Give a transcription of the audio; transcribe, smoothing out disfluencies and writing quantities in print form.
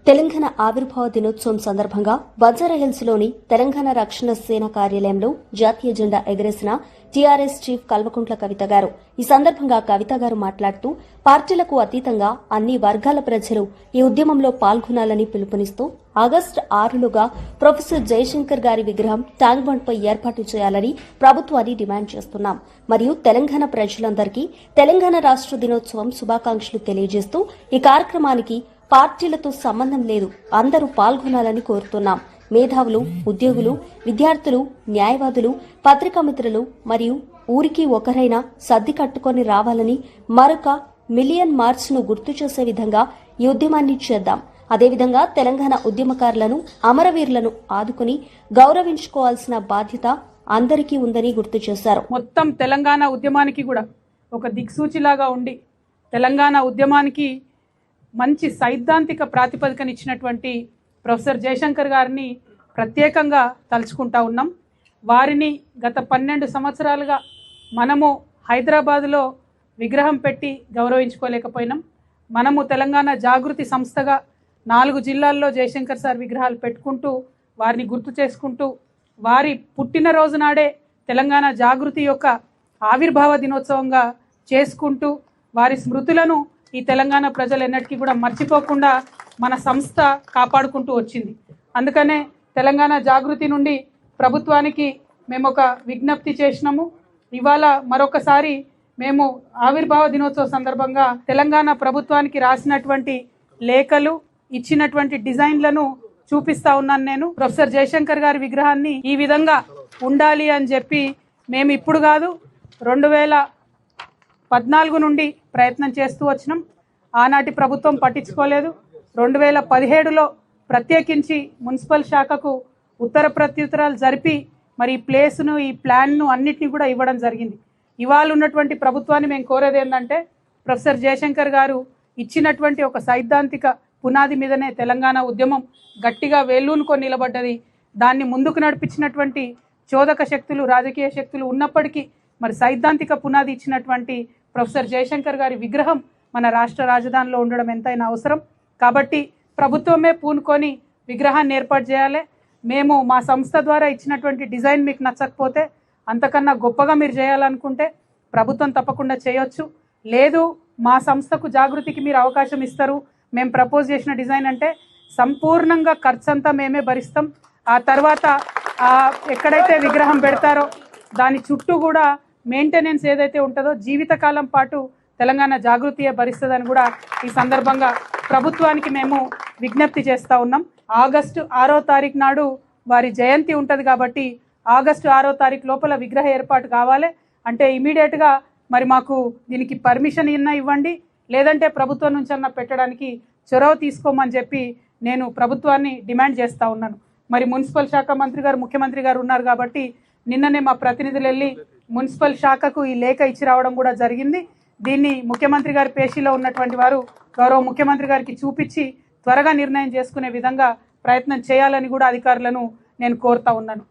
తెలంగాణ ఆవిర్భావ దినోత్సవం సందర్భంగా బంజారాహిల్స్లోని తెలంగాణ రక్షణ సేన కార్యాలయంలో జాతీయ జెండా ఎగరేసిన టీఆర్ఎస్ చీఫ్ కల్వకుంట్ల కవిత గారు. ఈ సందర్భంగా కవిత గారు మాట్లాడుతూ పార్టీలకు అతీతంగా అన్ని వర్గాల ప్రజలు ఈ ఉద్యమంలో పాల్గొనాలని పిలుపునిస్తూ ఆగస్టు 6లోగా ప్రొఫెసర్ జయశంకర్ గారి విగ్రహం ట్యాంక్ బండ్పై ఏర్పాటు చేయాలని ప్రభుత్వాన్ని డిమాండ్ చేస్తున్నాం. మరియు తెలంగాణ ప్రజలందరికీ తెలంగాణ రాష్ట్ర దినోత్సవం శుభాకాంక్షలు తెలియజేస్తూ ఈ కార్యక్రమానికి పార్టీలతో సంబంధం లేదు, అందరూ పాల్గొనాలని కోరుతున్నాం. మేధావులు, ఉద్యోగులు, విద్యార్థులు, న్యాయవాదులు, పత్రికా మిత్రులు మరియు ఊరికి ఒకరైనా సర్ది కట్టుకొని రావాలని మరొక మిలియన్ మార్చ్ను గుర్తు చేసే విధంగా ఈ ఉద్యమాన్ని చేద్దాం. అదేవిధంగా తెలంగాణ ఉద్యమకారులను, అమరవీరులను ఆదుకుని గౌరవించుకోవాల్సిన బాధ్యత అందరికీ ఉందని గుర్తు చేశారు. మొత్తం తెలంగాణ ఉద్యమానికి కూడా ఒక దిక్సూచిలాగా ఉండి తెలంగాణ ఉద్యమానికి మంచి సైద్ధాంతిక ప్రాతిపదికనిచ్చినటువంటి ప్రొఫెసర్ జయశంకర్ గారిని ప్రత్యేకంగా తలుచుకుంటా ఉన్నాం. వారిని గత 12 సంవత్సరాలుగా మనము హైదరాబాదులో విగ్రహం పెట్టి గౌరవించుకోలేకపోయినాం. మనము తెలంగాణ జాగృతి సంస్థగా 4 జిల్లాల్లో జయశంకర్ సార్ విగ్రహాలు పెట్టుకుంటూ వారిని గుర్తు చేసుకుంటూ వారి పుట్టినరోజు నాడే తెలంగాణ జాగృతి యొక్క ఆవిర్భావ దినోత్సవంగా చేసుకుంటూ వారి స్మృతులను ఈ తెలంగాణ ప్రజలు ఎన్నటికీ కూడా మర్చిపోకుండా మన సంస్థ కాపాడుకుంటూ వచ్చింది. అందుకనే తెలంగాణ జాగృతి నుండి ప్రభుత్వానికి మేము ఒక విజ్ఞప్తి చేసినాము. ఇవాళ మరొకసారి మేము ఆవిర్భావ దినోత్సవ సందర్భంగా తెలంగాణ ప్రభుత్వానికి రాసినటువంటి లేఖలు, ఇచ్చినటువంటి డిజైన్లను చూపిస్తా ఉన్నాను. నేను ప్రొఫెసర్ జయశంకర్ గారి విగ్రహాన్ని ఈ విధంగా ఉండాలి అని చెప్పి మేము ఇప్పుడు కాదు 2014 నుండి ప్రయత్నం చేస్తూ వచ్చినాం. ఆనాటి ప్రభుత్వం పట్టించుకోలేదు. 2017లో ప్రత్యేకించి మున్సిపల్ శాఖకు ఉత్తర ప్రత్యుత్తరాలు జరిపి మరి ఈ ప్లేస్ను, ఈ ప్లాన్ను అన్నిటినీ కూడా ఇవ్వడం జరిగింది. ఇవాళ ఉన్నటువంటి ప్రభుత్వాన్ని మేము కోరేది ఏంటంటే ప్రొఫెసర్ జయశంకర్ గారు ఇచ్చినటువంటి ఒక సైద్ధాంతిక పునాది మీదనే తెలంగాణ ఉద్యమం గట్టిగా వేళ్ళూనుకొని నిలబడ్డది. దాన్ని ముందుకు నడిపించినటువంటి చోదక శక్తులు, రాజకీయ శక్తులు ఉన్నప్పటికీ మరి సైద్ధాంతిక పునాది ఇచ్చినటువంటి ప్రొఫెసర్ జయశంకర్ గారి విగ్రహం మన రాష్ట్ర రాజధానిలో ఉండడం ఎంతైనా అవసరం. కాబట్టి ప్రభుత్వమే పూనుకొని విగ్రహాన్ని ఏర్పాటు చేయాలి. మేము మా సంస్థ ద్వారా ఇచ్చినటువంటి డిజైన్ మీకు నచ్చకపోతే, అంతకన్నా గొప్పగా మీరు చేయాలనుకుంటే ప్రభుత్వం తప్పకుండా చేయొచ్చు. లేదు మా సంస్థకు జాగృతికి మీరు అవకాశం ఇస్తారు, మేము ప్రపోజ్ చేసిన డిజైన్ అంటే సంపూర్ణంగా ఖర్చంతా మేమే భరిస్తాం. ఆ తర్వాత ఎక్కడైతే విగ్రహం పెడతారో దాని చుట్టూ కూడా మెయింటెనెన్స్ ఏదైతే ఉంటుందో జీవితకాలం పాటు తెలంగాణ జాగృతియే భరిస్తుందని కూడా ఈ సందర్భంగా ప్రభుత్వానికి మేము విజ్ఞప్తి చేస్తూ ఉన్నాం. ఆగస్టు 6వ తారీఖు నాడు వారి జయంతి ఉంటుంది కాబట్టి ఆగస్టు 6వ తారీఖు లోపల విగ్రహ ఏర్పాటు కావాలి. అంటే ఇమీడియట్గా మరి మాకు దీనికి పర్మిషన్ ఇవ్వండి, లేదంటే ప్రభుత్వం నుంచి అన్న పెట్టడానికి చొరవ తీసుకోమని చెప్పి నేను ప్రభుత్వాన్ని డిమాండ్ చేస్తూ ఉన్నాను. మరి మున్సిపల్ శాఖ మంత్రి గారు, ముఖ్యమంత్రి గారు ఉన్నారు కాబట్టి నిన్ననే మా ప్రతినిధులు వెళ్ళి మున్సిపల్ శాఖకు ఈ లేఖ ఇచ్చి రావడం కూడా జరిగింది. దీన్ని ముఖ్యమంత్రి గారి పేషీలో ఉన్నటువంటి వారు గౌరవ ముఖ్యమంత్రి గారికి చూపించి త్వరగా నిర్ణయం చేసుకునే విధంగా ప్రయత్నం చేయాలని కూడా అధికారులను నేను కోరుతా ఉన్నాను.